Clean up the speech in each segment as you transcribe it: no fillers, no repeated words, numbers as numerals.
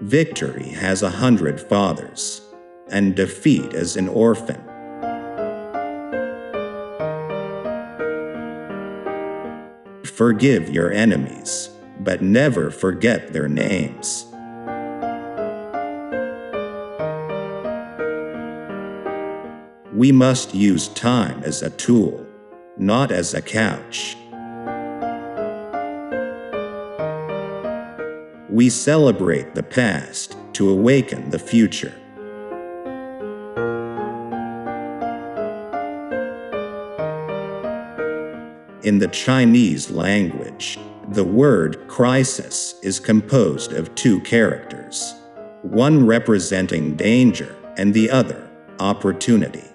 Victory has 100 fathers, and defeat is an orphan. Forgive your enemies, but never forget their names. We must use time as a tool, not as a couch. We celebrate the past to awaken the future. In the Chinese language, the word crisis is composed of two characters, one representing danger and the other, opportunity.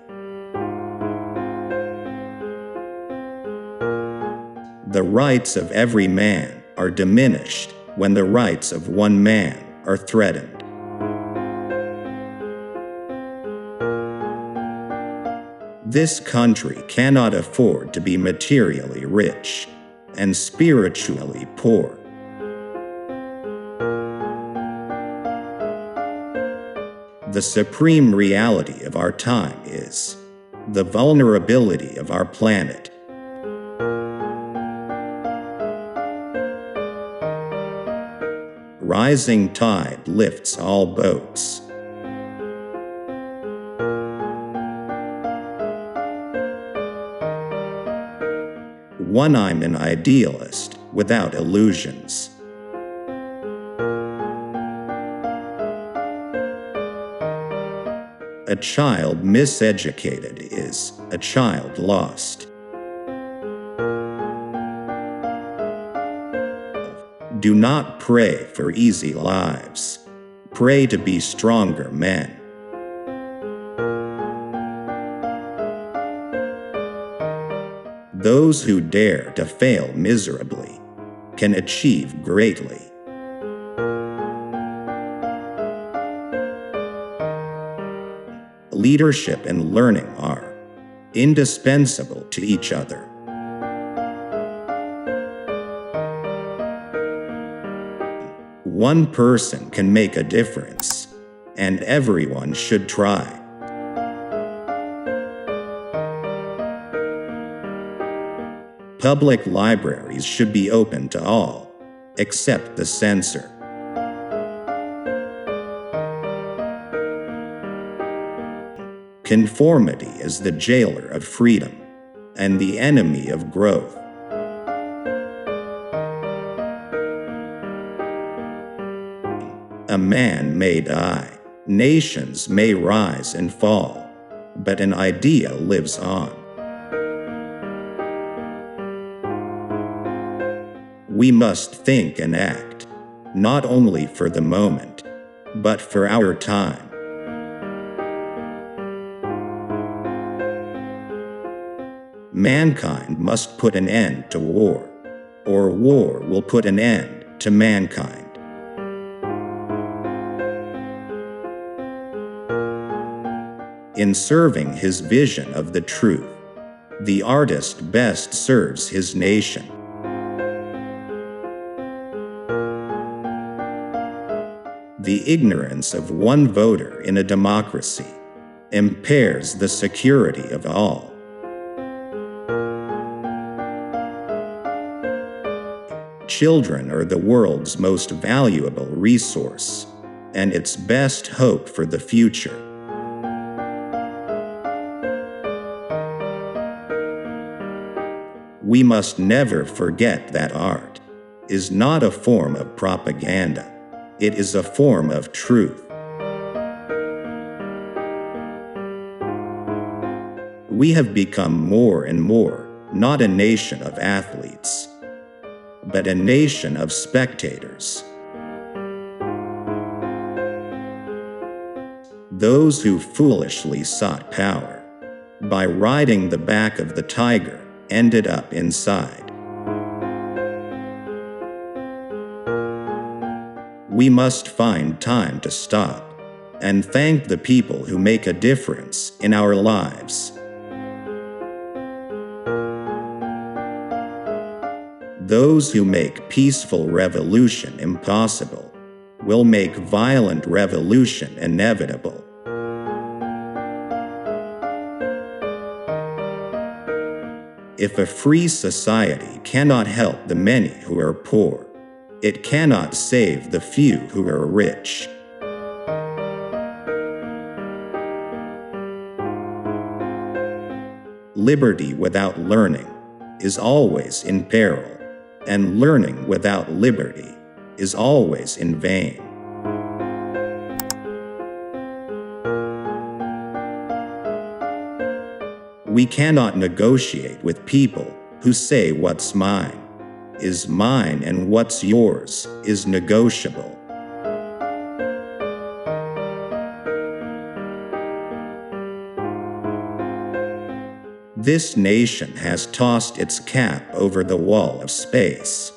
The rights of every man are diminished when the rights of one man are threatened. This country cannot afford to be materially rich and spiritually poor. The supreme reality of our time is the vulnerability of our planet. Rising tide lifts all boats. I'm an idealist without illusions. A child miseducated is a child lost. Do not pray for easy lives. Pray to be stronger men. Those who dare to fail miserably can achieve greatly. Leadership and learning are indispensable to each other. One person can make a difference, and everyone should try. Public libraries should be open to all, except the censor. Conformity is the jailer of freedom, and the enemy of growth. A man may die, nations may rise and fall, but an idea lives on. We must think and act, not only for the moment, but for our time. Mankind must put an end to war, or war will put an end to mankind. In serving his vision of the truth, the artist best serves his nation. The ignorance of one voter in a democracy impairs the security of all. Children are the world's most valuable resource, and its best hope for the future. We must never forget that art is not a form of propaganda. It is a form of truth. We have become more and more not a nation of athletes, but a nation of spectators. Those who foolishly sought power by riding the back of the tiger ended up inside. We must find time to stop and thank the people who make a difference in our lives. Those who make peaceful revolution impossible will make violent revolution inevitable. If a free society cannot help the many who are poor, it cannot save the few who are rich. Liberty without learning is always in peril, and learning without liberty is always in vain. We cannot negotiate with people who say what's mine is mine and what's yours is negotiable. This nation has tossed its cap over the wall of space,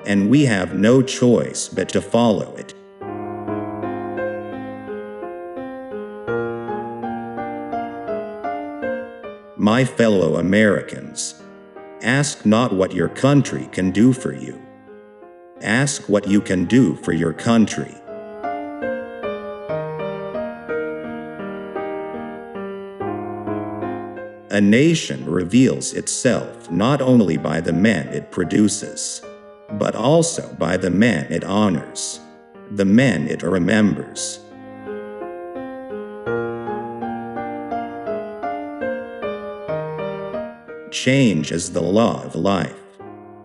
and we have no choice but to follow it. My fellow Americans, ask not what your country can do for you. Ask what you can do for your country. A nation reveals itself not only by the men it produces, but also by the men it honors, the men it remembers. Change is the law of life,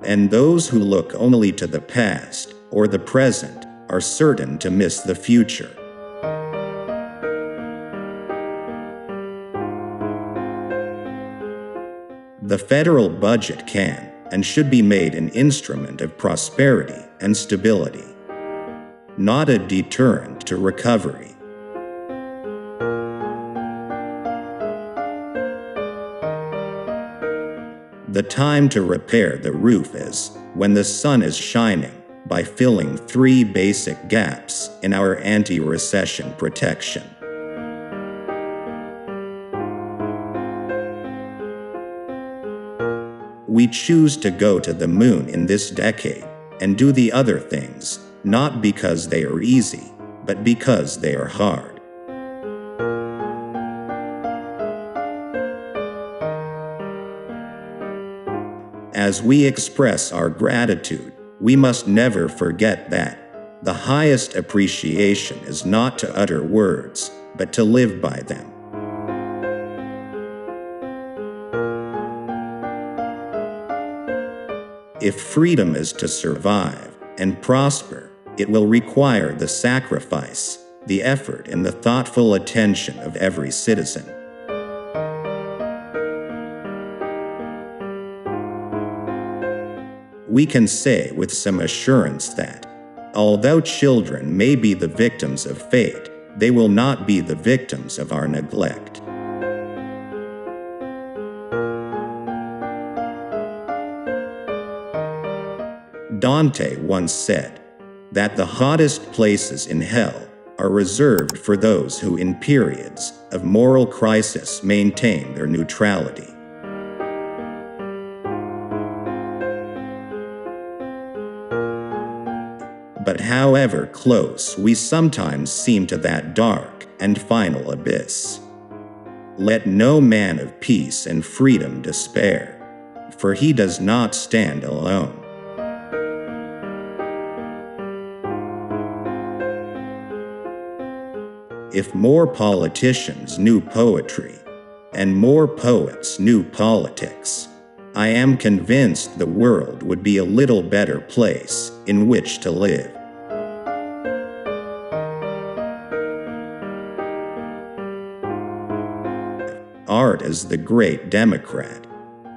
and those who look only to the past or the present are certain to miss the future. The federal budget can and should be made an instrument of prosperity and stability, not a deterrent to recovery. The time to repair the roof is when the sun is shining, by filling 3 basic gaps in our anti-recession protection. We choose to go to the moon in this decade and do the other things, not because they are easy, but because they are hard. As we express our gratitude, we must never forget that the highest appreciation is not to utter words, but to live by them. If freedom is to survive and prosper, it will require the sacrifice, the effort, and the thoughtful attention of every citizen. We can say with some assurance that, although children may be the victims of fate, they will not be the victims of our neglect. Dante once said that the hottest places in hell are reserved for those who in periods of moral crisis maintain their neutrality. But however close we sometimes seem to that dark and final abyss, let no man of peace and freedom despair, for he does not stand alone. If more politicians knew poetry, and more poets knew politics, I am convinced the world would be a little better place in which to live. Art is the great democrat,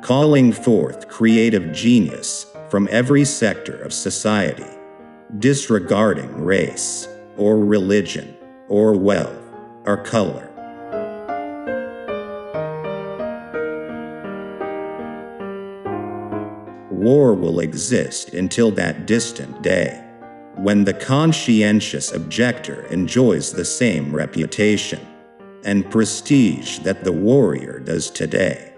calling forth creative genius from every sector of society, disregarding race, or religion, or wealth, or color. War will exist until that distant day, when the conscientious objector enjoys the same reputation and prestige that the warrior does today.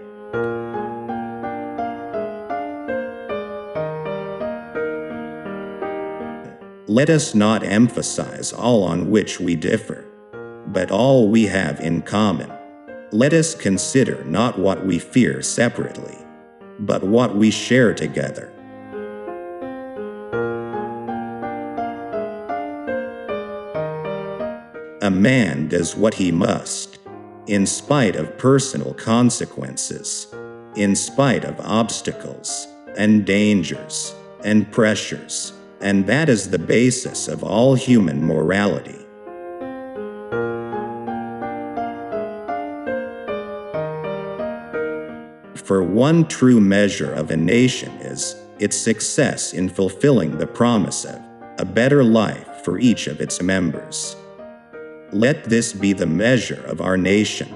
Let us not emphasize all on which we differ, but all we have in common. Let us consider not what we fear separately, but what we share together. A man does what he must, in spite of personal consequences, in spite of obstacles, and dangers, and pressures, and that is the basis of all human morality. For one true measure of a nation is its success in fulfilling the promise of a better life for each of its members. Let this be the measure of our nation.